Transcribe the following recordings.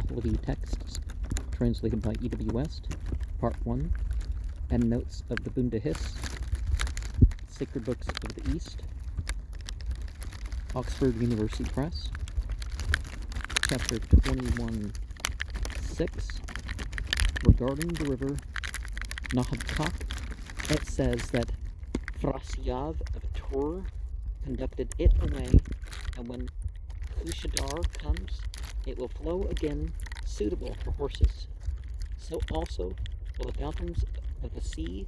Pahlavi texts, translated by E.W. West, Part 1, Endnotes of the Bundahis, Sacred Books of the East, Oxford University Press, Chapter 21:6, regarding the river Nahabtak, it says that Frasiav of Tur conducted it away, and when Kushadar comes, it will flow again, suitable for horses. So also will the fountains of the sea,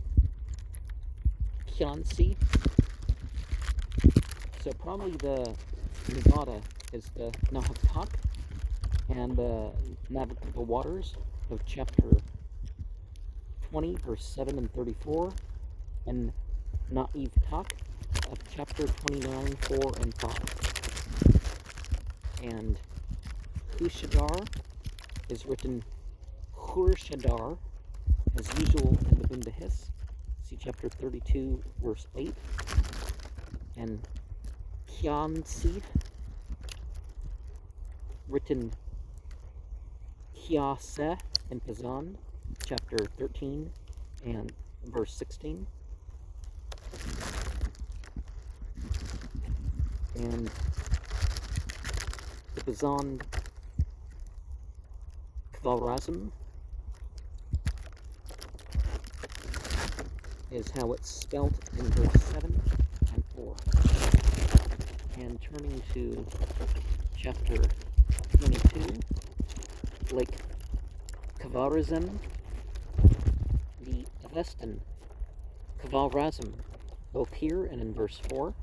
Kyansi. So probably the Nevada is the Nahabtak, and the navigable waters of chapter 20, verse 7 and 34, and Na'iv Tak of chapter 29, 4 and 5. And Hushadar is written Hurshadar, as usual in the Bundahis. See chapter 32, verse 8. And Kyansi, written Kyase in Pazan, chapter 13 and verse 16. And the Pazan Kvarazm is how it's spelt in verse 7 and 4. And turning to chapter 22, Lake Kvarazm, the Avestan Kvarazm, both here and in verse 4.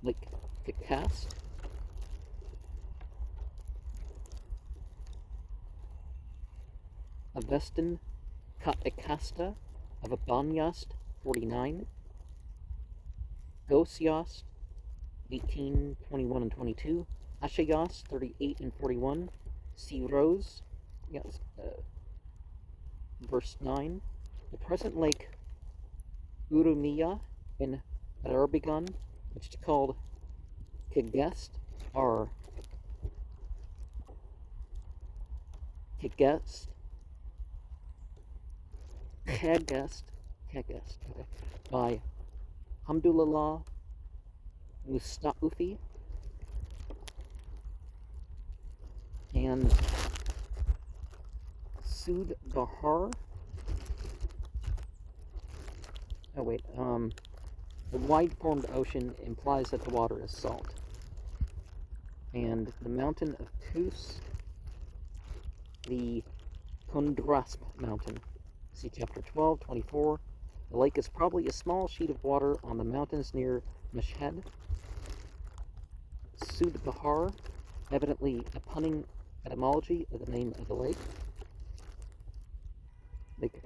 Lake Kakast, Avestan Katikasta of Abanyast 49, Gosiast 18, 21 and 22, Ashayas 38 and 41, Siros, yes, verse 9, the present lake Urumia in Arabigan, which is called Kegest, or Kegest, okay, by Hamdulillah Mustaufi and Sud Bahar. Oh wait, the wide-formed ocean implies that the water is salt. And the mountain of Tus, the Kundrasp mountain. See chapter 12, 24. The lake is probably a small sheet of water on the mountains near Mashhad. Sud Bahar, evidently a punning etymology of the name of the lake. Lake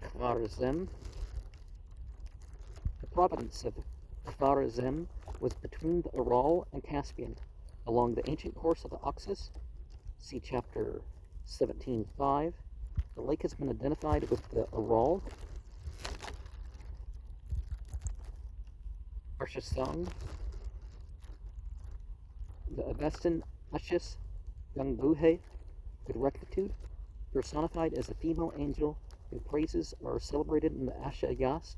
Khwarazm. The province of Khwarazm was between the Aral and Caspian, along the ancient course of the Oxus. See chapter 17:5. The lake has been identified with the Aral, Arshasang, the Avestan Ashis Gangbuhe, good rectitude, personified as a female angel whose praises are celebrated in the Ashayast.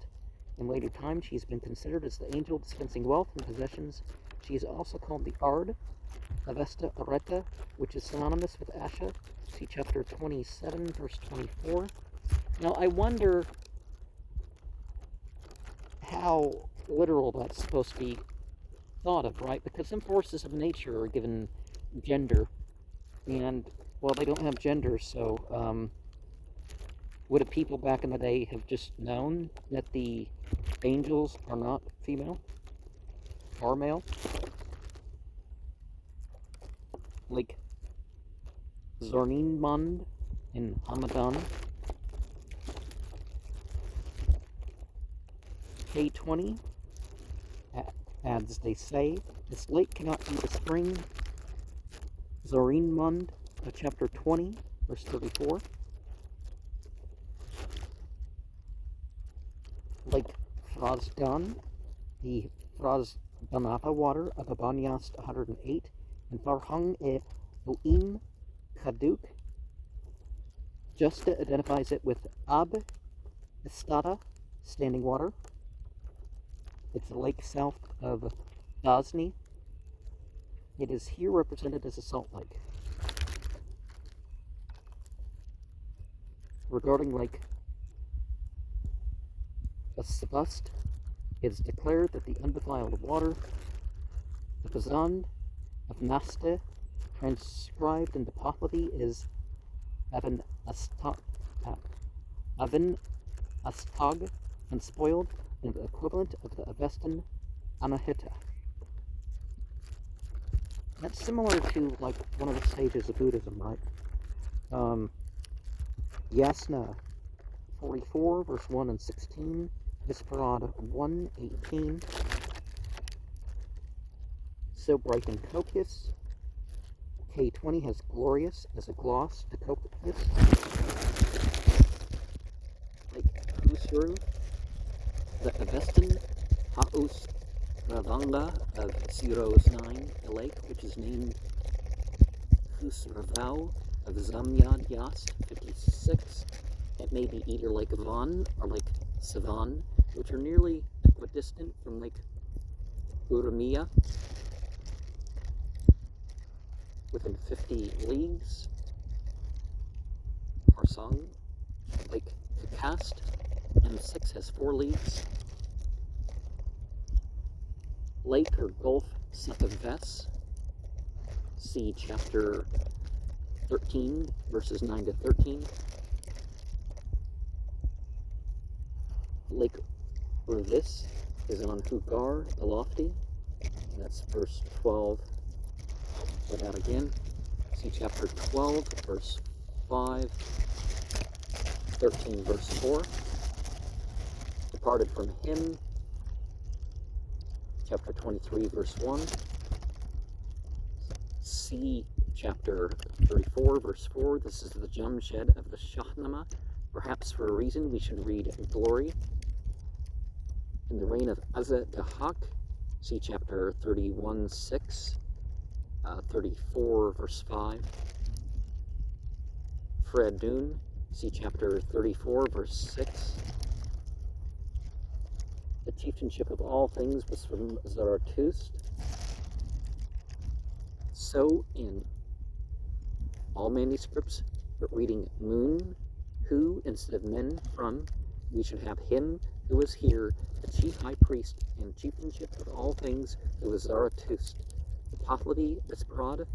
In later times, she has been considered as the angel dispensing wealth and possessions. She is also called the Ard, Avesta Areta, which is synonymous with Asha. See chapter 27, verse 24. Now, I wonder how literal that's supposed to be thought of, right? Because some forces of nature are given gender, and, well, they don't have gender, so, would a people back in the day have just known that the angels are not female or male? Like Zorninmund in Hamadan. K20 adds, they say, this lake cannot be the spring. Zorninmund of chapter 20, verse 34. Lake Frozdan, the Frozdanapa water of Abanyast 108, and Farhang e Uim Kaduk. Justa identifies it with Ab Estada, standing water. It's a lake south of Ghazni. It is here represented as a salt lake. Regarding Lake Asbust, it is declared that the undefiled water, the Fazand of Nasta, transcribed into Pahlavi, is Avin Astag, unspoiled, and the equivalent of the Avestan Anahita. That's similar to like one of the stages of Buddhism, right? Yasna 44, verse 1 and 16, Visparad 1:18. So bright and copious. K20 has glorious as a gloss to copious. Like Husru, the Avestan Haus Ravanga of 09, a lake which is named Husravau of Zamyad Yast 56. It may be either Lake Van or Lake Savan, which are nearly equidistant from Lake Urumia, within 50 leagues. Parsang, Lake Kakast, M6 has 4 leagues. Lake or Gulf Sataves, see chapter 13, verses 9 to 13. Lake Urvis is on Hugar the Lofty, and that's verse 12. Put that again. See chapter 12, verse 5, 13, verse 4. Departed from him, chapter 23, verse 1. See chapter 34, verse 4. This is the Jamshed of the Shahnama. Perhaps for a reason we should read glory. In the reign of Azza Dahak, see chapter 31, 6, 34, verse 5. Fredun, see chapter 34, verse 6. The chieftainship of all things was from Zarathustra. So in all manuscripts, but reading moon, who, instead of men, from, we should have him who was here, the chief high priest and chieftainship of all things, who was Zarathustra. The Pahlavi Visparad,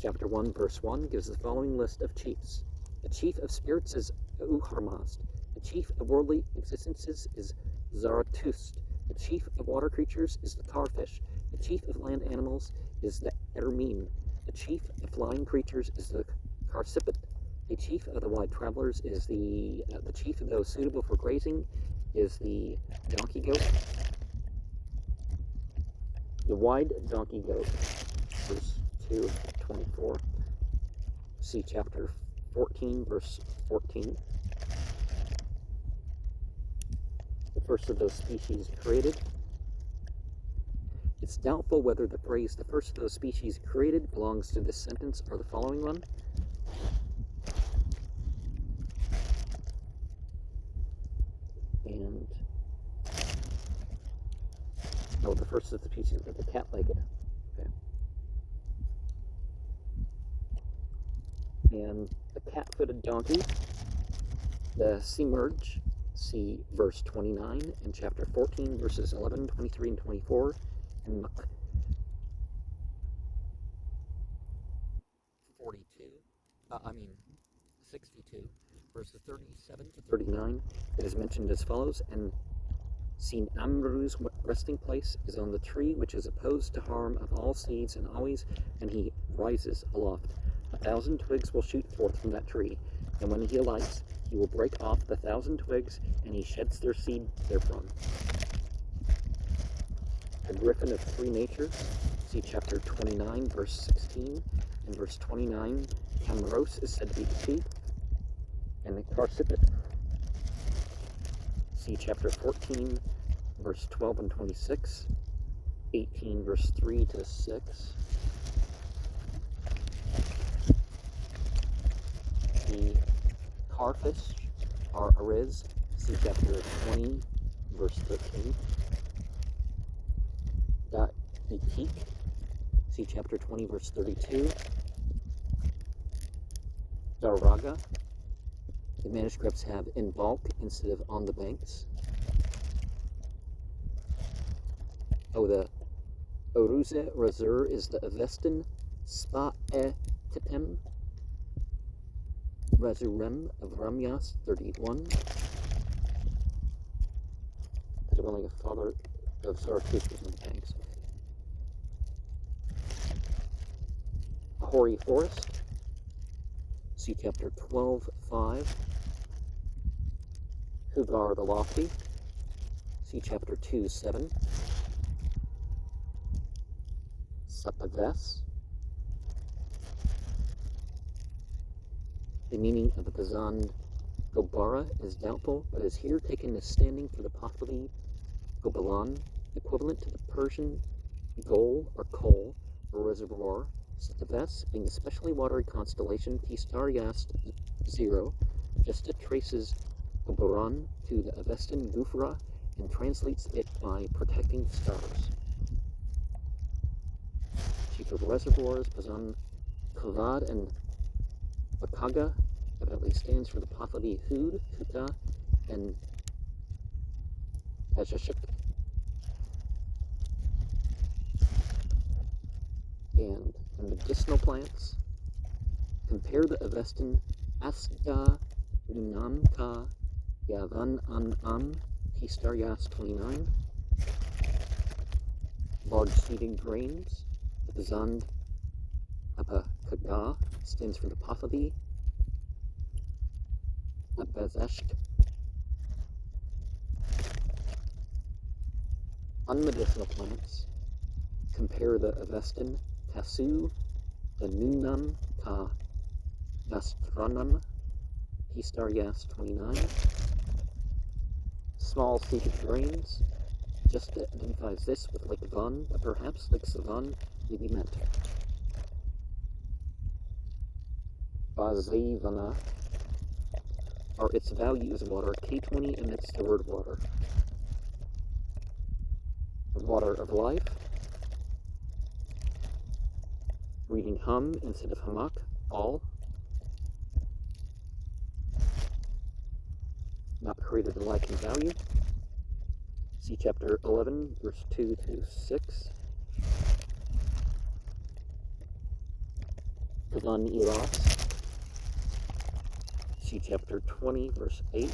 chapter 1, verse 1, gives the following list of chiefs. The chief of spirits is Uharmazd. The chief of worldly existences is Zarathustra. The chief of water creatures is the carfish. The chief of land animals is the Ermine. The chief of flying creatures is the Carsipid. The chief of the wide travelers is the chief of those suitable for grazing is the donkey goat. The wide donkey goat, verse 2 of 24. See chapter 14, verse 14. The first of those species created. It's doubtful whether the phrase, the first of those species created, belongs to this sentence or the following one. And, no, the first of the species of the cat-legged. Okay. And the cat-footed donkey, the semerge, see verse 29 in chapter 14, verses 11, 23, and 24, and 62, verses 37 to 39, it is mentioned as follows, and seen Amru's resting place is on the tree which is opposed to harm of all seeds and always, and he rises aloft. 1,000 twigs will shoot forth from that tree, and when he alights, he will break off the 1,000 twigs, and he sheds their seed therefrom. The griffin of three natures, see chapter 29, verse 16, and verse 29, Camaros is said to be the chief, and the Carsipid, see chapter 14, verse 12 and 26, 18, verse 3 to 6, The Carfish are Ariz, see chapter 20, verse 13. Etik, see chapter 20, verse 32. Daraga, the manuscripts have in bulk instead of on the banks. Oh, the Oruze Razur is the Avestan Spa Tipem Razurem of Ramyas 31. The dwelling of father of Zarathustra on the banks. A hoary forest. See chapter 12:5. Hugar the Lofty. See chapter 2:7. Sapaves. The meaning of the Pazan Gobara is doubtful, but is here taken as standing for the Pahlavi Gobalan, equivalent to the Persian Gol or Kol, or reservoir. Sapaves, being a specially watery constellation, T star Yast 0, just traces Gobaran to the Avestan Gufra and translates it by protecting stars. Chief of reservoirs, Pazan Kavad and Bakaga evidently stands for the Pahlavi Hud, Huta, and Ajashik. And medicinal plants, compare the Avestan Asga Unamka Yavan An T star Yas 29. Large seeding grains, the Zand Apakaga stands for the Pahlavi Abazeshk. Unmedicinal plants, compare the Avestan Tasu, the Nunam Ka Vastranam, T star Yas 29. Small seeded grains, just identifies this with Lake Van, but perhaps Lake Savan may be meant. Bazivana are its values of water. K20 emits the word water. Water of life. Reading hum instead of hamak, all. Not created alike in value. See chapter 11, verse 2 to 6. Kavan Iras. See chapter 20, verse 8.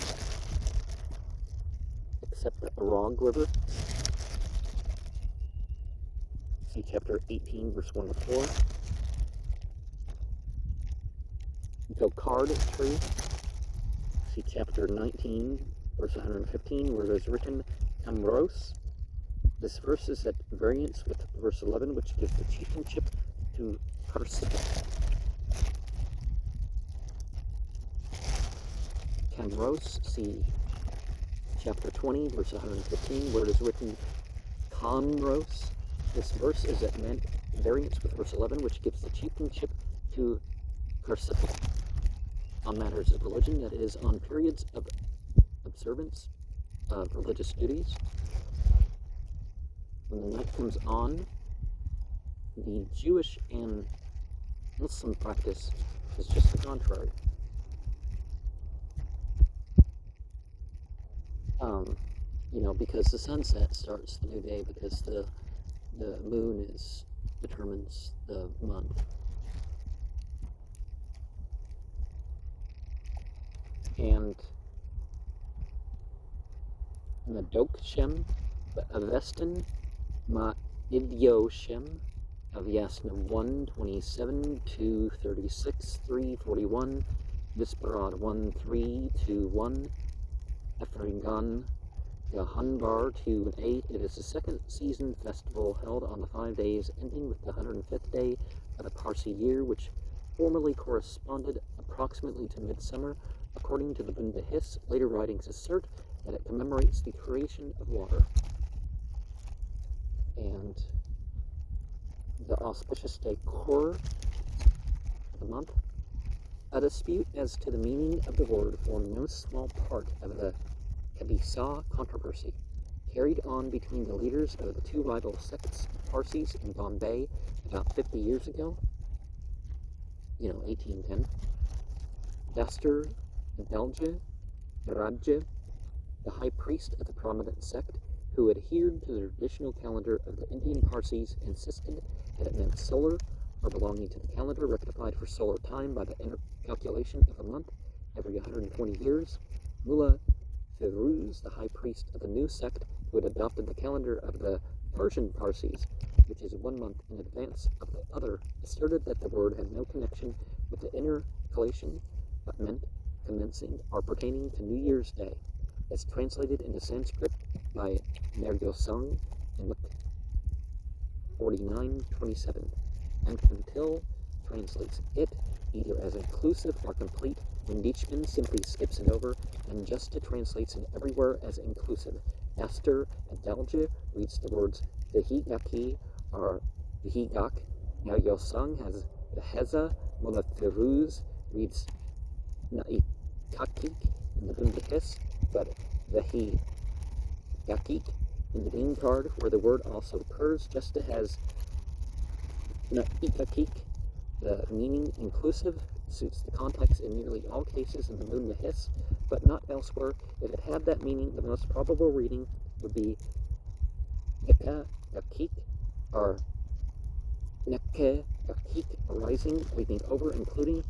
Except the Arag River. See chapter 18, verse 1 to 4. Gokard tree. See chapter 19, verse 115, where it is written, Amros. This verse is at variance with verse 11, which gives the chieftainship to Karsika. Camros, see chapter 20, verse 115, where it is written, Conros. This verse is at variance with verse 11, which gives the chieftainship to Karsika. On matters of religion, that is, on periods of observance of religious duties. When the night comes on, the Jewish and Muslim practice is just the contrary. Because the sunset starts the new day, because the moon determines the month. And Madok Shem, the Avestan Ma Idyo Shem of Yasna 1, 27, 2, 36, 3, 41, Visparad 1, 3, 2, 1, Efringan, Yahanbar 2 and 8. It is the second season festival held on the 5 days, ending with the 105th day of the Parsi year, which formerly corresponded approximately to midsummer. According to the Bundahis, later writings assert that it commemorates the creation of water. And the auspicious day Kor, the month, A dispute as to the meaning of the word formed no small part of the Kabisa controversy, carried on between the leaders of the two rival sects, Parsis in Bombay, about 50 years ago, 1810. Dastur Dalje Rajya, the high priest of the prominent sect, who adhered to the traditional calendar of the Indian Parsis, insisted that it meant solar, or belonging to the calendar rectified for solar time by the calculation of a month every 120 years. Mullah Firuz, the high priest of the new sect, who had adopted the calendar of the Persian Parsis, which is 1 month in advance of the other, asserted that the word had no connection with the intercalation, but meant commencing or pertaining to New Year's Day, as translated into Sanskrit by Nergosung in book 4927, and until translates it either as inclusive or complete, when Deichmann simply skips it over and just translates it everywhere as inclusive. Esther Adalja reads the words Vihigaki or Vihigak. Nergosung has Veheza. Mullah Firuz reads Naikakik in the Bundahis, but Vihigakik in the Dean card, where the word also occurs, just as Naikakik, the meaning inclusive, suits the context in nearly all cases in the Bundahis, but not elsewhere. If it had that meaning, the most probable reading would be Nekakik or Nekakik, arising, leaping over, including.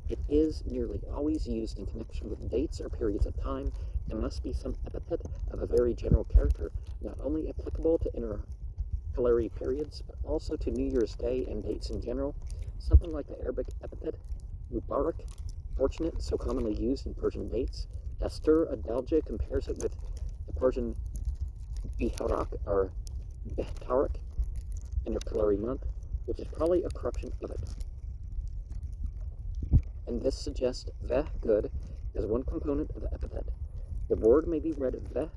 It is nearly always used in connection with dates or periods of time, and must be some epithet of a very general character, not only applicable to intercalary periods, but also to New Year's Day and dates in general, something like the Arabic epithet Mubarak, fortunate, so commonly used in Persian dates. Dastur Adalja compares it with the Persian Biharak or Behtarak, intercalary month, which is probably a corruption of it. And this suggests Veh, good, as one component of the epithet. The word may be read Veh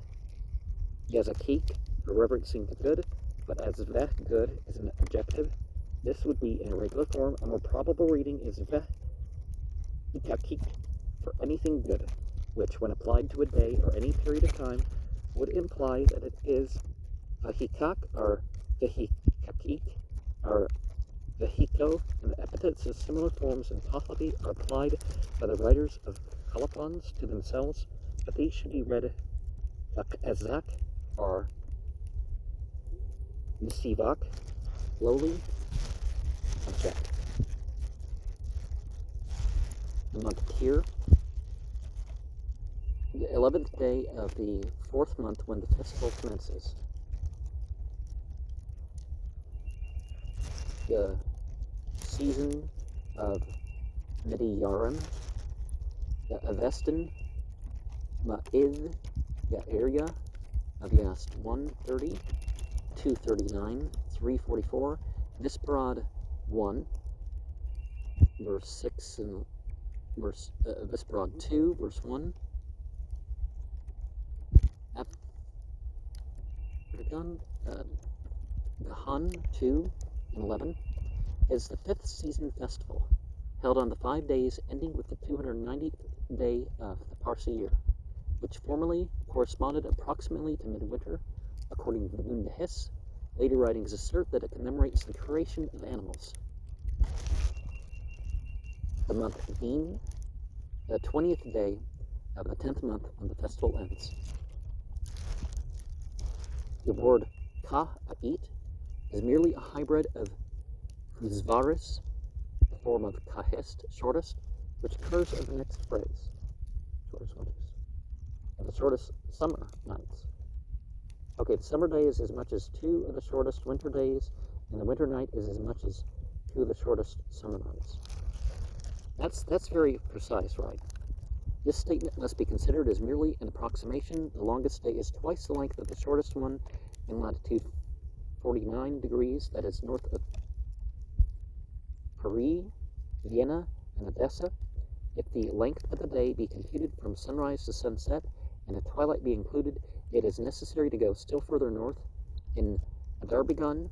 Yazakik, for reverencing the good, but as Veh, good, is an adjective. This would be in irregular form. A more probable reading is Veh Ikakik, for anything good, which, when applied to a day or any period of time, would imply that it is Vahikak or Vahikakik or Vahiko, and the epithets of similar forms in Pahlavi are applied by the writers of colophons to themselves, but these should be read Azak or Nisivak, lowly, object. The month Kir, the 11th day of the 4th month when the festival commences. The season of Midiyarim, the Avestan, Ma'id, the area of Yast 130, 239, 344, Visparad 1, verse 6 and Visparad 2, verse 1, Gahan 2 and 11, is the 5th season festival, held on the 5 days ending with the 290th day of the Parsi year, which formerly corresponded approximately to midwinter, according to the Bundahis. Later writings assert that it commemorates the creation of animals. The month Bean, the 20th day of the 10th month when the festival ends. The word Ka-ait is merely a hybrid of Huzvaris, the form of Kahist, shortest, which occurs in the next phrase, shortest winters, and the shortest summer nights. Okay, the summer day is as much as 2 of the shortest winter days, and the winter night is as much as 2 of the shortest summer nights. That's very precise, right? This statement must be considered as merely an approximation. The longest day is twice the length of the shortest one in latitude 49 degrees, that is north of Paris, Vienna, and Odessa. If the length of the day be computed from sunrise to sunset, and a twilight be included, it is necessary to go still further north in Adarbegan,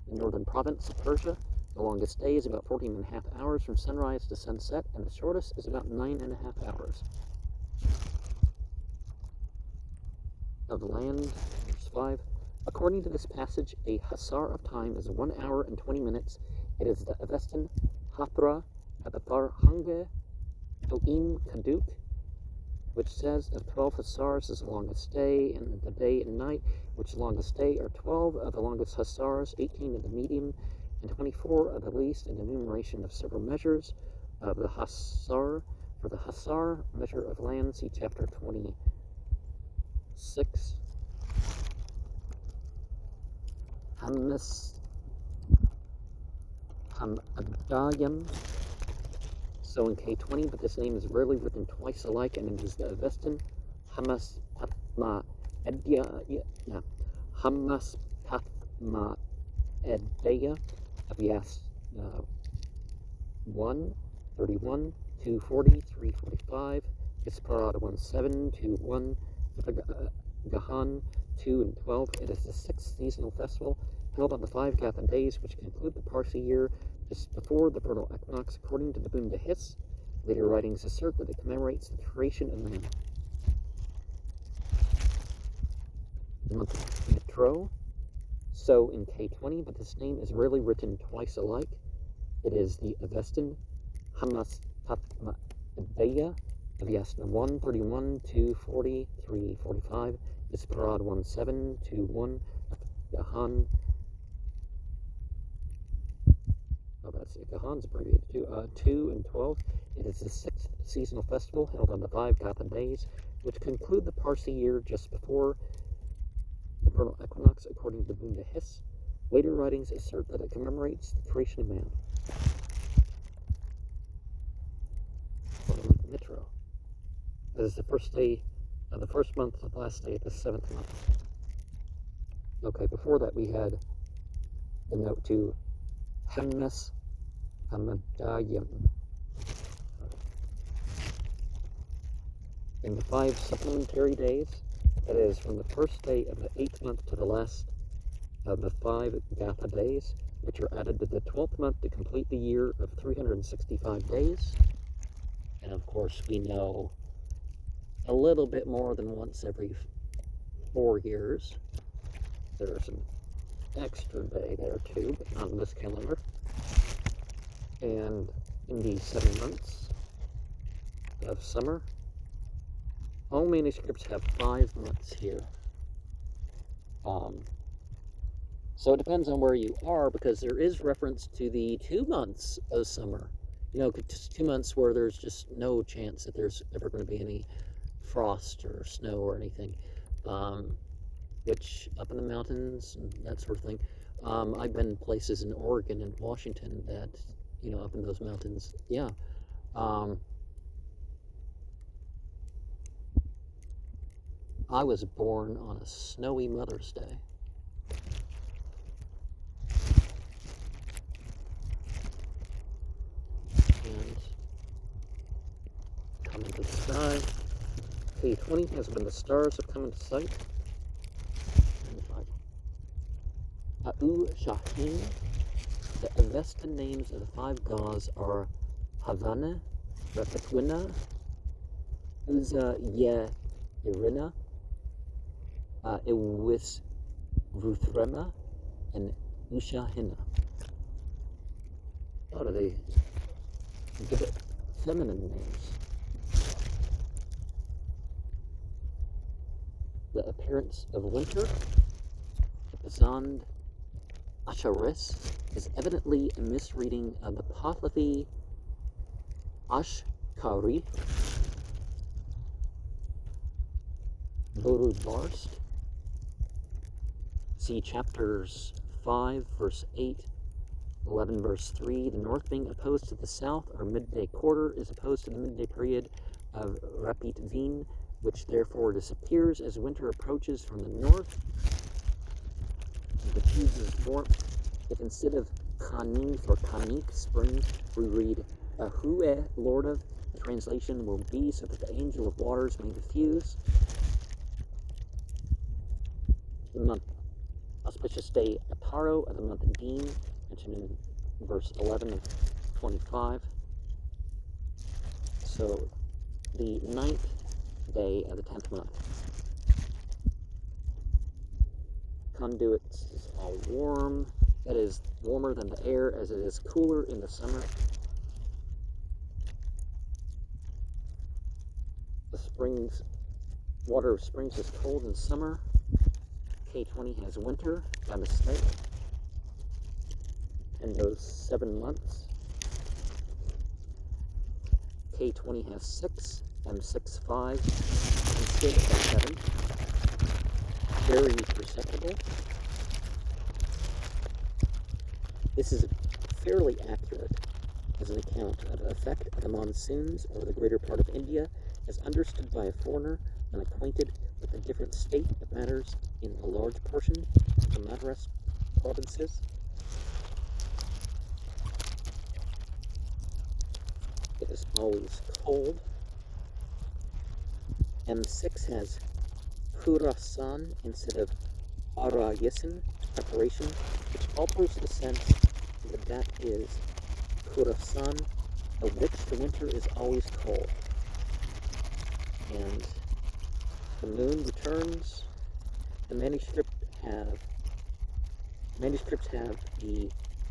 the northern province of Persia, The longest day is about 14.5 hours from sunrise to sunset, and the shortest is about 9.5 hours. Of land, verse 5. According to this passage, a hasar of time is 1 hour and 20 minutes. It is the Avestan Hatra Adapar Hange Toim Kaduk, which says of 12 hasars is the longest day, and the day and night, which the longest day are 12 of the longest hasars, 18 of the medium, and 24 of the least, in the enumeration of several measures of the hasar. For the hasar, measure of land, see chapter 26. Hamadayam. So in K20, but this name is rarely written twice alike, and it is the Avestan Hamas Patma Edya, Hamas Patma Edya, Abias 1, 31, 240, 345, Isparada 17, 21, Gahan 2 and 12. It is the 6th seasonal festival held on the 5 Gathan days, which conclude the Parsi year just before the vernal equinox, according to the Bundahis. Later writings assert that it commemorates the creation of man. The month of Mitro. So in K20, but this name is rarely written twice alike. It is the Avestan Hamas Patma Edya, Avyasna 1, 31, 240, 345, Isparad 1, 7, 2, 1, Gahan. Oh, that's it. Gahan's abbreviated to 2 and 12. It is the 6th seasonal festival held on the 5 Gathan days, which conclude the Parsi year just before the vernal equinox, according to the Bundahis. Later writings assert that it commemorates the creation of man. Mitro. That is the first day of the first month, the last day of the 7th month. Okay, before that we had the note to Hemmes Hamadayam. In the 5 supplementary days, that is from the first day of the 8th month to the last of the 5 Gatha days, which are added to the 12th month to complete the year of 365 days. And of course, we know a little bit more than once every 4 years. There's an extra day there too, but not in this calendar. And in the 7 months of summer, all manuscripts have 5 months here. So it depends on where you are, because there is reference to the 2 months of summer. You know, just 2 months where there's just no chance that there's ever going to be any frost or snow or anything. Which up in the mountains and that sort of thing. I've been places in Oregon and Washington that, you know, up in those mountains, yeah. I was born on a snowy Mother's Day. And come into the sky. K20 has when the stars have come into sight. A'u Shahin. The Avestan names of the 5 gods are Havana, Rapatwina, Uza Ye Irina, Iwis Ruthrema, and Ushahina. What are they? Give it feminine names. The appearance of winter, Zand Asharis, is evidently a misreading of the Pahlavi Ashkari Borubarst. See chapters 5, verse 8, 11, verse 3. The north being opposed to the south, or midday quarter, is opposed to the midday period of Rapit Vin, which therefore disappears as winter approaches from the north. The chooses warmth. If instead of Kanif or Kanik, spring, we read Ahue, Lord of, the translation will be so that the angel of waters may diffuse. The month auspicious day Aparo of the month Dean, mentioned in verse 11 and 25. So the 9th day of the 10th month. Conduits are warm, that is warmer than the air as it is cooler in the summer. The springs, water of springs is cold in summer. K20 has winter by mistake. And those 7 months. K20 has 6, M6 5, M6 7. Very perceptible. This is fairly accurate as an account of the effect of the monsoons over the greater part of India as understood by a foreigner unacquainted with the different state of matters in a large portion of the Madras provinces. It is always cold. M6 has Khurasan instead of Arayasan preparation, which alters the sense that is Khurasan, of which the winter is always cold. And the moon returns. The manuscripts have the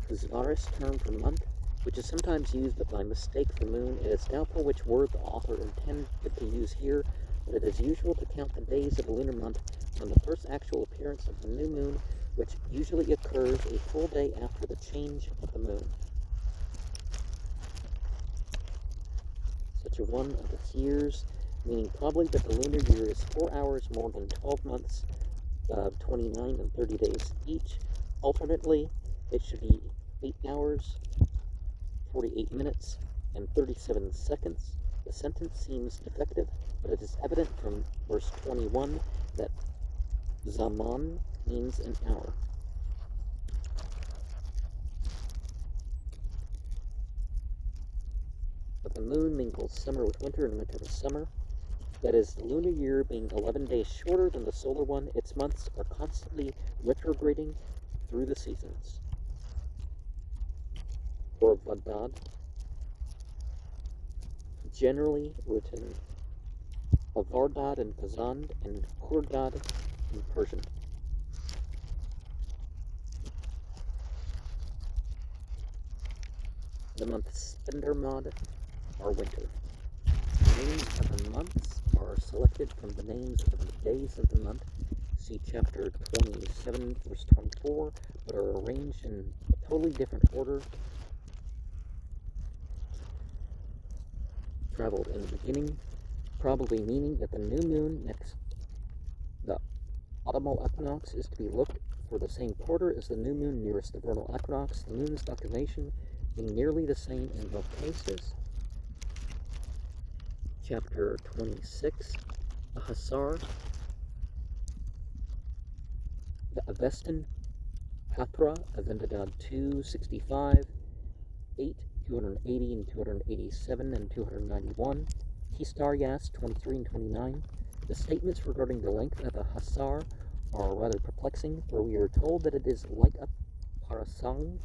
Kuzvaris term for month, which is sometimes used, but by mistake for moon. It is doubtful which word the author intended to use here, but it is usual to count the days of a lunar month from the first actual appearance of the new moon, which usually occurs a full day after the change of the moon. Such a one of its years, meaning probably that the lunar year is 4 hours more than 12 months of 29 and 30 days each. Alternately, it should be 8 hours, 48 minutes, and 37 seconds. The sentence seems defective, but it is evident from verse 21 that Zaman means an hour. But the moon mingles summer with winter and winter with summer. That is, the lunar year being 11 days shorter than the solar one, its months are constantly retrograding through the seasons. Or Vadad, generally written Avardad in Pazand and Khordad in Persian. The months Spendermad are winter. The names of the months are selected from the names of the days of the month. See chapter 27, verse 24, but are arranged in a totally different order. Traveled in the beginning, probably meaning that the new moon next the autumnal equinox is to be looked for the same quarter as the new moon nearest the vernal equinox, the moon's declination being nearly the same in both cases. Chapter 26, the Hasar, the Avestan, Hathra, Aventadad 265, 8, 280 and 287 and 291, Histaryas 23 and 29. The statements regarding the length of a Hasar are rather perplexing, for we are told that it is like a parasang,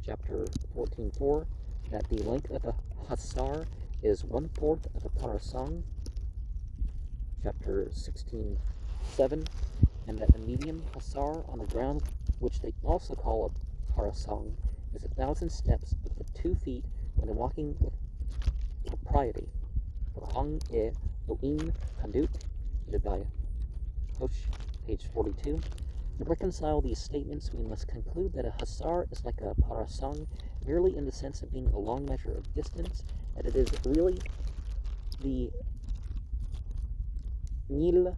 chapter 14:4, that the length of a Hasar is 1/4 of a parasang, chapter 16:7, and that the medium Hasar on the ground, which they also call a parasang, is 1,000 steps of the 2 feet when walking with propriety. Hang e Oin Kaduk, edited by Hosh, page 42. To reconcile these statements, we must conclude that a Hasar is like a parasang merely in the sense of being a long measure of distance, and it is really the mil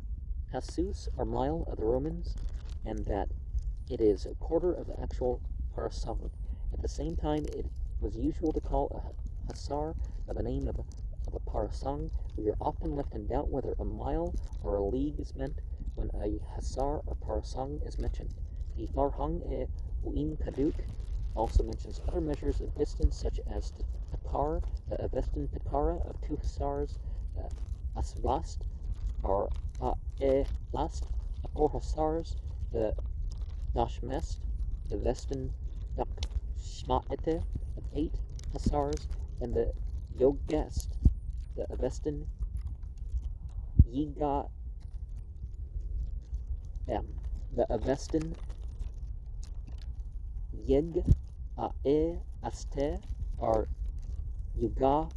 hasus, or mile, of the Romans, and that it is a quarter of the actual parasang. At the same time, it was usual to call a Hasar by the name of a parasang. We are often left in doubt whether a mile or a league is meant when a Hasar or parasang is mentioned. The Farhang e Uin Kaduk also mentions other measures of distance, such as the Takar, the Avestan Takara of 2 Hasars, the Asvast, or Last, 4 Hasars, the Dashmest, the Vestan Shma'ete of 8 hussars, and the Yogest, the Avestan Yiga M. The Avestan Yeg Ae Aste are Yuga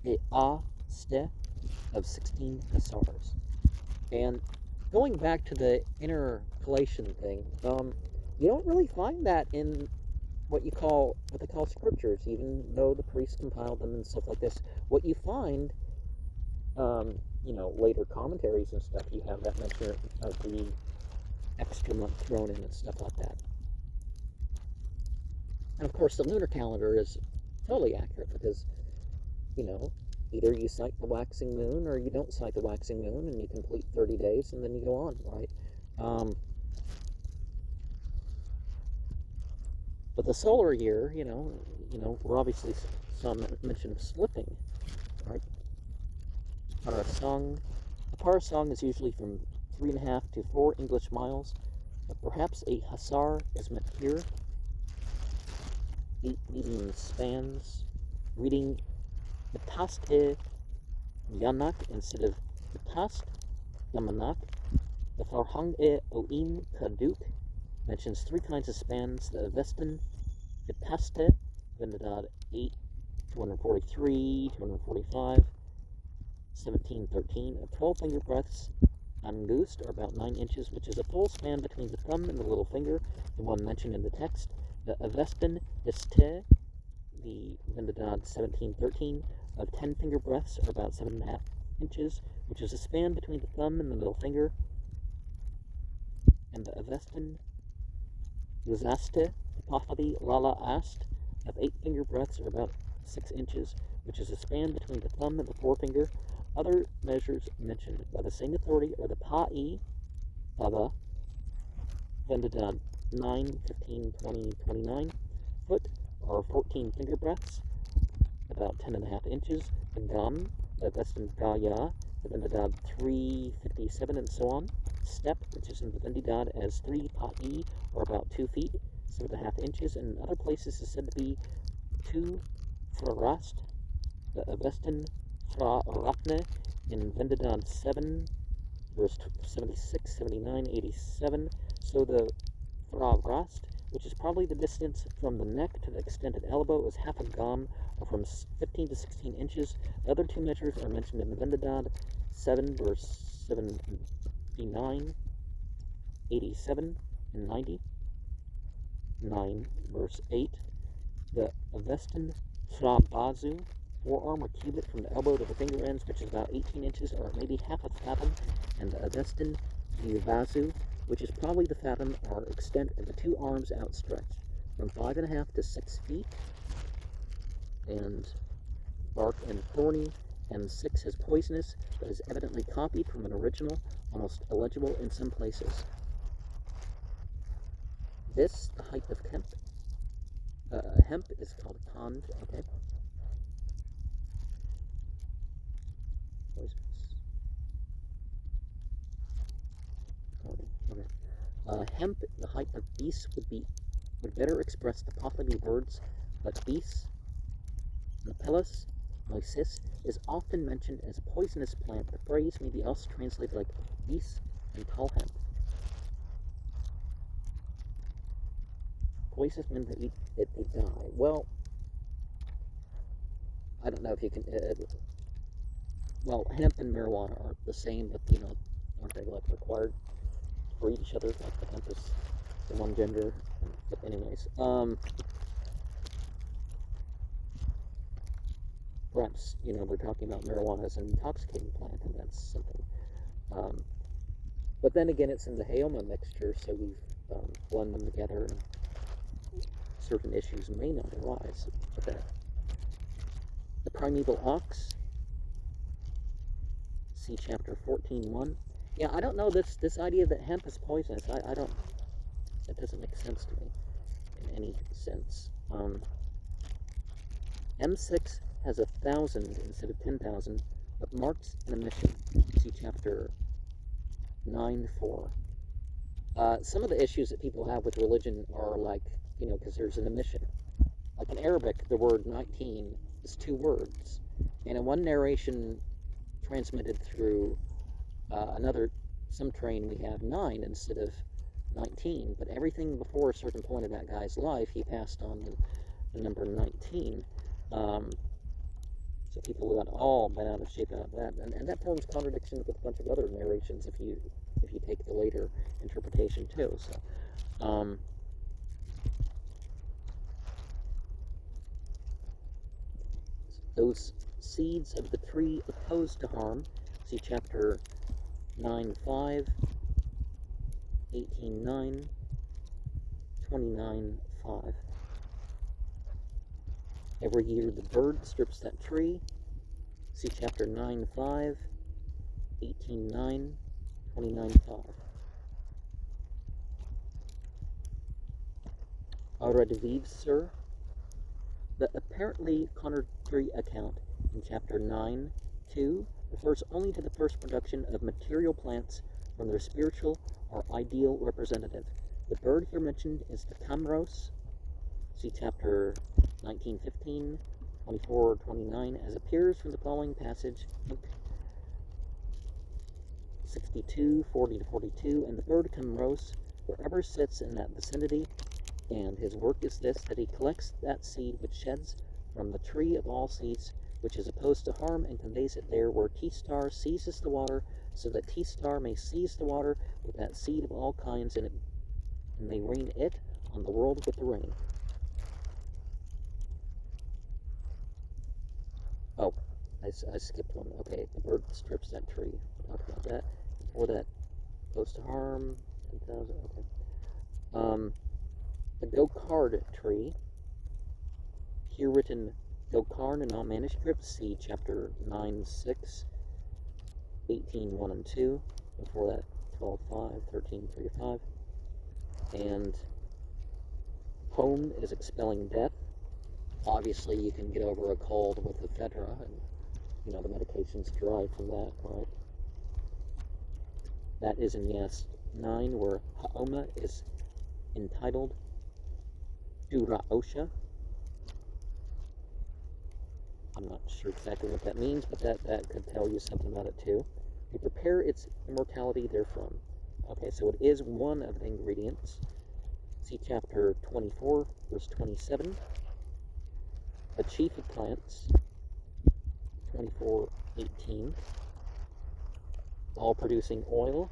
E A Ste of 16 hussars. And going back to the intercalation thing, you don't really find that in what they call scriptures, even though the priests compiled them and stuff like this. What you find, later commentaries and stuff, you have that mention of the extra month thrown in and stuff like that. And of course, the lunar calendar is totally accurate because, either you cite the waxing moon or you don't cite the waxing moon, and you complete 30 days and then you go on, right? But the solar year, we're obviously some mention of slipping, right? A parasong is usually from 3.5 to 4 English miles, but perhaps a hussar is meant here. 8 medium spans, reading Betaste Yanak instead of Betast Yamanak. The Farhang e Oim Kaduk mentions 3 kinds of spans: the Avestan Betaste, Vendadad 8, 243, 245, 1713, of 12 finger breadths. Angust, or about 9 inches, which is a full span between the thumb and the little finger, the one mentioned in the text. The Avestan Este, the Vendadad 1713, of 10 finger breadths, or about 7.5 inches, which is a span between the thumb and the middle finger. And the Avestan Uzaste, Pahlavi Lala Ast, of 8 finger breadths, or about 6 inches, which is a span between the thumb and the forefinger. Other measures mentioned by the same authority are the Pa'i Baba, Vendadad 9, 15, 20, 29 foot, or 14 finger breadths, about 10.5 inches. The Gam, the Avestan Gaya, the Vendadad 357, and so on. Step, which is in the Vendadad as 3 Pa'i, or about 2 feet, 7.5 inches, and in other places is said to be 2 Frarast. The Avestan Fra Rapne in Vendadad 7, verse 76, 79, 87. So the Fra Rast, which is probably the distance from the neck to the extended elbow, is half a gam, or from 15 to 16 inches. The other 2 measures are mentioned in the Vendadad 7, verse 79, 87, and 90. 9, verse 8. The Avestan Fra Bazu, forearm or cubit from the elbow to the finger ends, which is about 18 inches, or maybe half a fathom. And the Avestan Yuvazu, which is probably the fathom or extent of the 2 arms outstretched, from 5.5 to 6 feet, and bark and thorny, and 6 is poisonous, but is evidently copied from an original, almost illegible in some places. This, the height of hemp. Hemp is called kand, okay? Poisonous. Okay. Hemp, the height of beasts would better express the Pahlavi words, but beasts, Napellus, Moisis, is often mentioned as poisonous plant. The phrase may be also translated like beasts and tall hemp. Poisonous men that eat it, they die. Well, I don't know if you can. Hemp and marijuana aren't the same, but aren't they like required for each other? Like the hemp is the one gender. But anyways, perhaps we're talking about marijuana as an intoxicating plant, and that's something. But then again, it's in the Hayoma mixture, so we've blended them together, and certain issues may not arise with that. The primeval ox. See chapter 14:1. Yeah, I don't know this idea that hemp is poisonous. I don't. That doesn't make sense to me in any sense. M6 has 1,000 instead of 10,000, but marks an emission. See chapter 9:4. Some of the issues that people have with religion are like, because there's an emission. Like in Arabic, the word 19 is 2 words. And in one narration transmitted through some train, we have 9 instead of 19. But everything before a certain point in that guy's life, he passed on the number 19. So people got all bent out of shape out of that. And that forms contradictions with a bunch of other narrations if you take the later interpretation too. So those seeds of the tree opposed to harm, see chapter 9.5, 18.9, 29.5. Every year the bird strips that tree, see chapter 9.5, 18.9, 29.5. Already vives, sir. The apparently contradictory account in chapter 9.2 refers only to the first production of material plants from their spiritual or ideal representative. The bird here mentioned is the Camros, see chapter 19.15, 24-29, as appears from the following passage, Luke 62:40-42, and the bird Camros, wherever sits in that vicinity, and his work is this, that he collects that seed which sheds from the tree of all seeds, which is opposed to harm, and conveys it there where T-star seizes the water, so that T-star may seize the water with that seed of all kinds, and may rain it on the world with the rain. Oh, I skipped one. Okay, the bird strips that tree. We'll talk about that. Before that, opposed to harm, 10,000, okay. The Gokard tree, here written Gokarn in all manuscripts, see chapter 9.6, 18.1 and 2, before that 12.5, 13.3 5, and home is expelling death. Obviously you can get over a cold with ephedra, and the medications derived from that, right? That is in Yes 9, where Haoma is entitled Duraosha. I'm not sure exactly what that means, but that could tell you something about it too. We prepare its immortality therefrom. Okay, so it is one of the ingredients. See chapter 24, verse 27. The chief of plants, 24:18. All producing oil.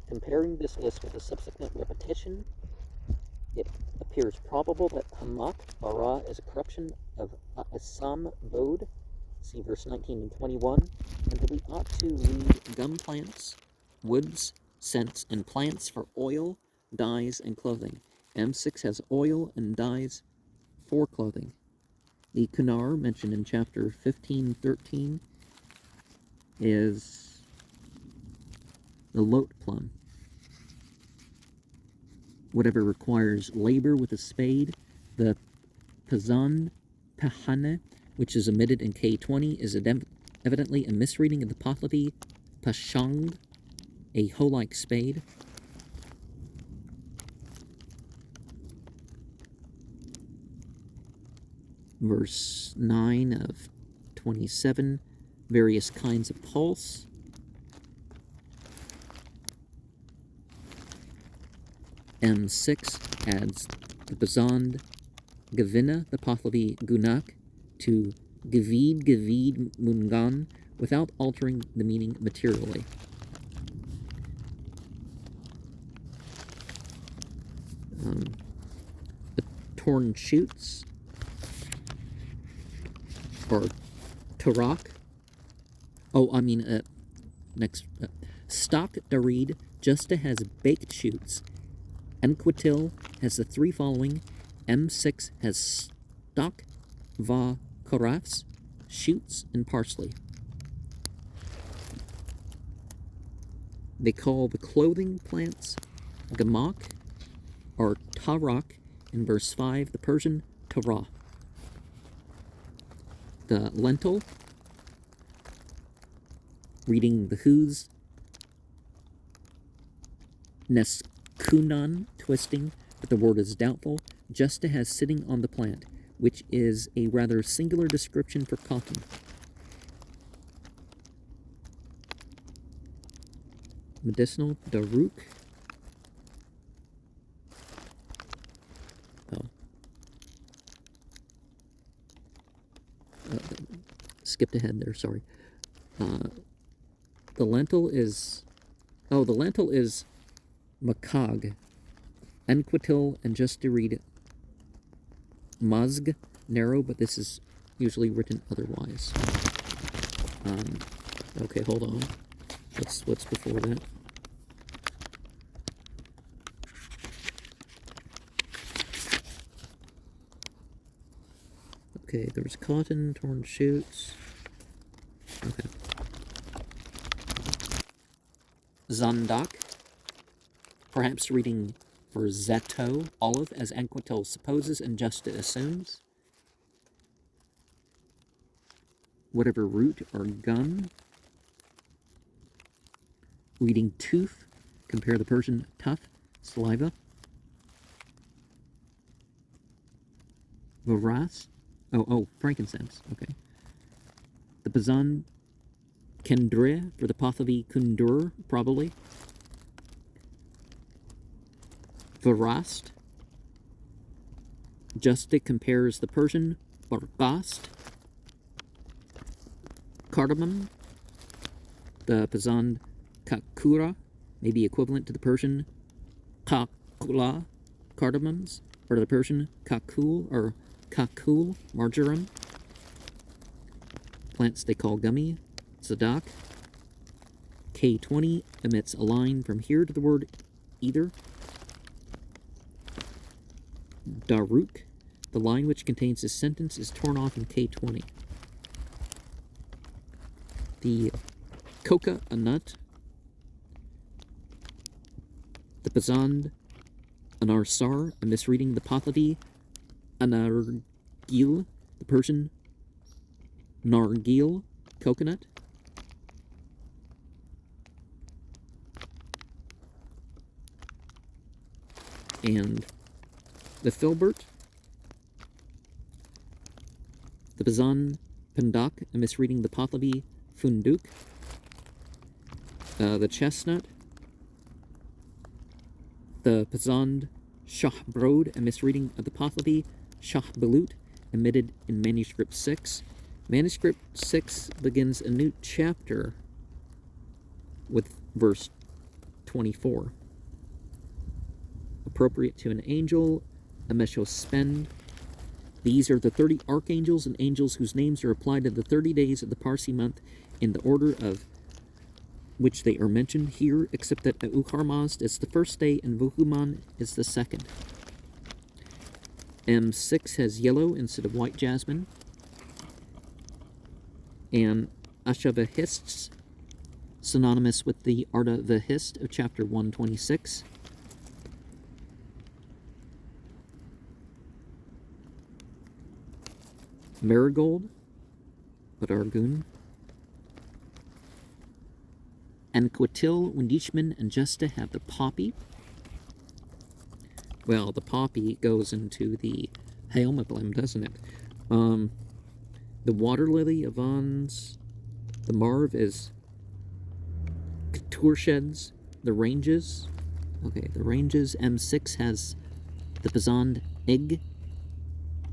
Comparing this list with a subsequent repetition, it appears probable that Hamak bara is a corruption of Assam Bod, see verse 19 and 21, and that we ought to read gum plants, woods, scents, and plants for oil, dyes, and clothing. M6 has oil and dyes for clothing. The Kunar, mentioned in chapter 15:13, is the lot plum. Whatever requires labor with a spade, the Pazan Pahane, which is omitted in K20, is evidently a misreading of the Pahlavi Pashang, a hoe-like spade. Verse 9 of 27, various kinds of pulse. M6 adds the Bazand Gavina, the Pahlavi Gunak, to Gavid Mungan without altering the meaning materially. The torn shoots, or Tarak. Stock Darid Justa has baked shoots. Enquitil has the 3 following. M6 has stock va korafs, shoots, and parsley. They call the clothing plants gamak or tarak in verse 5, the Persian Torah. The lentil, reading the Who's, Neskunan, twisting, but the word is doubtful. Justa has sitting on the plant, which is a rather singular description for cotton. Medicinal, Daruk. Oh. Skipped ahead there, sorry. The lentil is... Oh, the lentil is Makag. Enquitil, and just to read it, Mazg, narrow, but this is usually written otherwise. Okay, hold on. What's before that? Okay, there was cotton, torn shoots. Okay. Zandak, perhaps reading for Zeto, olive, as Enquitil supposes and Justa assumes. Whatever root or gum. Reading tooth, compare the Persian tough, saliva. Varas, frankincense, okay. The Pazan Kendre, for the Pahlavi Kundur, probably. Varast. Justic compares the Persian Bargast. Cardamom. The Pazan Kakura may be equivalent to the Persian Kakula cardamoms, or the Persian Kakul or Kakul marjoram. Plants they call gummy. Sadak. K20 emits a line from here to the word either. Daruk. The line which contains this sentence is torn off in K20. The coca, a nut. The Pazand, an arsar, a misreading. The Pahlavi, an nargil, the Persian nargil, coconut. And the filbert, the Pazan pandak, a misreading. The Pahlavi funduk. The chestnut, the Pazand Shahbrod, a misreading of the Pahlavi Shahbalut, omitted in Manuscript 6. Manuscript 6 begins a new chapter with verse 24. Appropriate to an angel, a meshospend. These are the 30 archangels and angels whose names are applied to the 30 days of the Parsi month in the order of which they are mentioned here, except that Ukharmazd is the first day and Vuhuman is the second. M6 has yellow instead of white jasmine. And Ashavahists, synonymous with the Ardavahist of chapter 126. Marigold, but Argun. And Quatil, Windishman, and Justa have the poppy. Well, the poppy goes into the Hailmablem, doesn't it? The water lily of Vons, the Marv is Couturesheds, the ranges. Okay, the ranges. M6 has the Pazand egg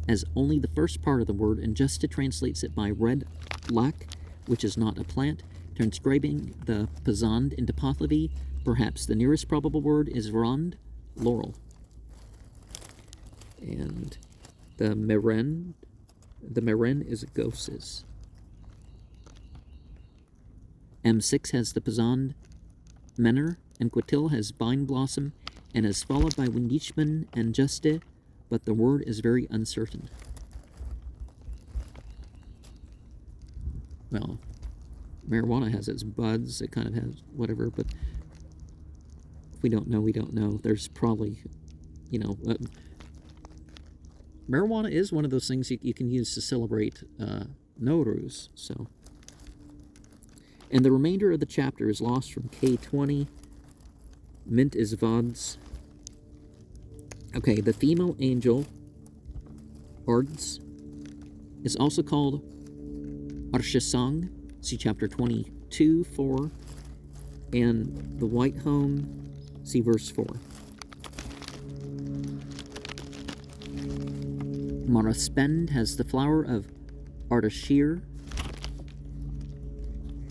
as only the first part of the word, and Justa translates it by red lac, which is not a plant. Transcribing the Pazand into Pahlavi, perhaps the nearest probable word is Rond, laurel. And the Meren is Goses. M6 has the Pazand Menor, and Quatil has Vine Blossom, and is followed by Windishman and Juste, but the word is very uncertain. Well, marijuana has its buds, it kind of has whatever, but if we don't know, we don't know. There's probably, marijuana is one of those things you can use to celebrate Nowruz, so. And the remainder of the chapter is lost from K20. Mint is Vods. Okay, the female angel, Ards, is also called Arshasang, see chapter 22, 4, and the white home, see verse 4. Moraspend has the flower of Ardashir.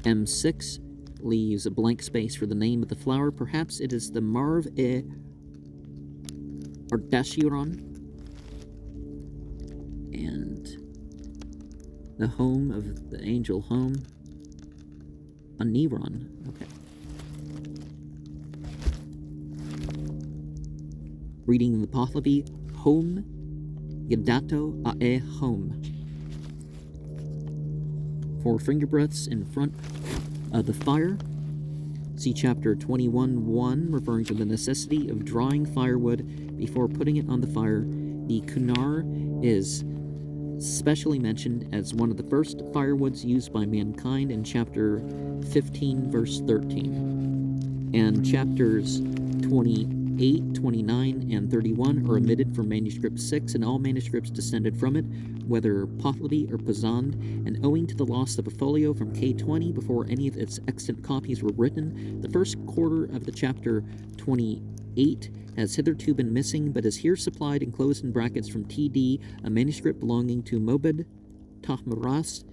M6 leaves a blank space for the name of the flower. Perhaps it is the Marv-e Ardashiron. And the home of the angel home, Aniron. Okay. Reading the Pahlavi, home, Yadato Ae home. 4 finger breaths in front of the fire. See chapter 21:1, referring to the necessity of drying firewood before putting it on the fire. The kunar is specially mentioned as one of the first firewoods used by mankind in chapter 15, verse 13. And chapters 28, 29, and 31 are omitted from manuscript 6, and all manuscripts descended from it, whether Pahlavi or Pazand, and owing to the loss of a folio from K20 before any of its extant copies were written, the first quarter of the chapter 28 has hitherto been missing, but is here supplied enclosed in brackets from TD, a manuscript belonging to Mobed Tahmaras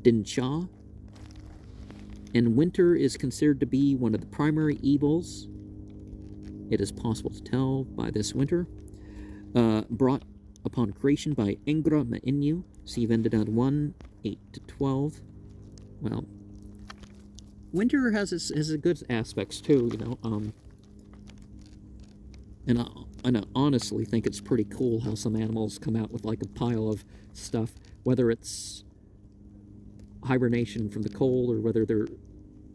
Din Shah. And winter is considered to be one of the primary evils, it is possible to tell by this winter, brought upon creation by Engra Ma'inyu, see Vendidad 1, 8-12. Well, winter has its good aspects too, you know, and I honestly think it's pretty cool how some animals come out with like a pile of stuff, whether it's hibernation from the cold or whether they're,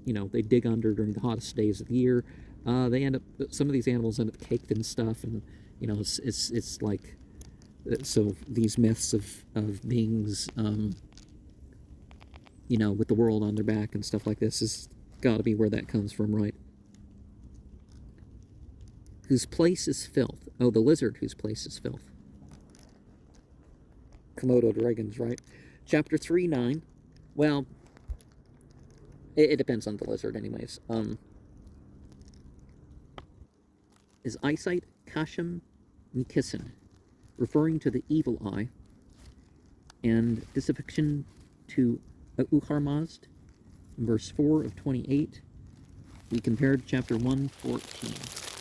you know, they dig under during the hottest days of the year. They end up, some of these animals end up caked in stuff, and you know, it's like, so these myths of beings, you know, with the world on their back and stuff like this has got to be where that comes from, right? Whose place is filth. Oh, the lizard whose place is filth. Komodo dragons, right? Chapter 3:9. Well, it depends on the lizard, anyways. Is eyesight Kashem Nikisin, referring to the evil eye, and disaffection to Uharmazd, in verse 4 of 28. We compared chapter 1:14.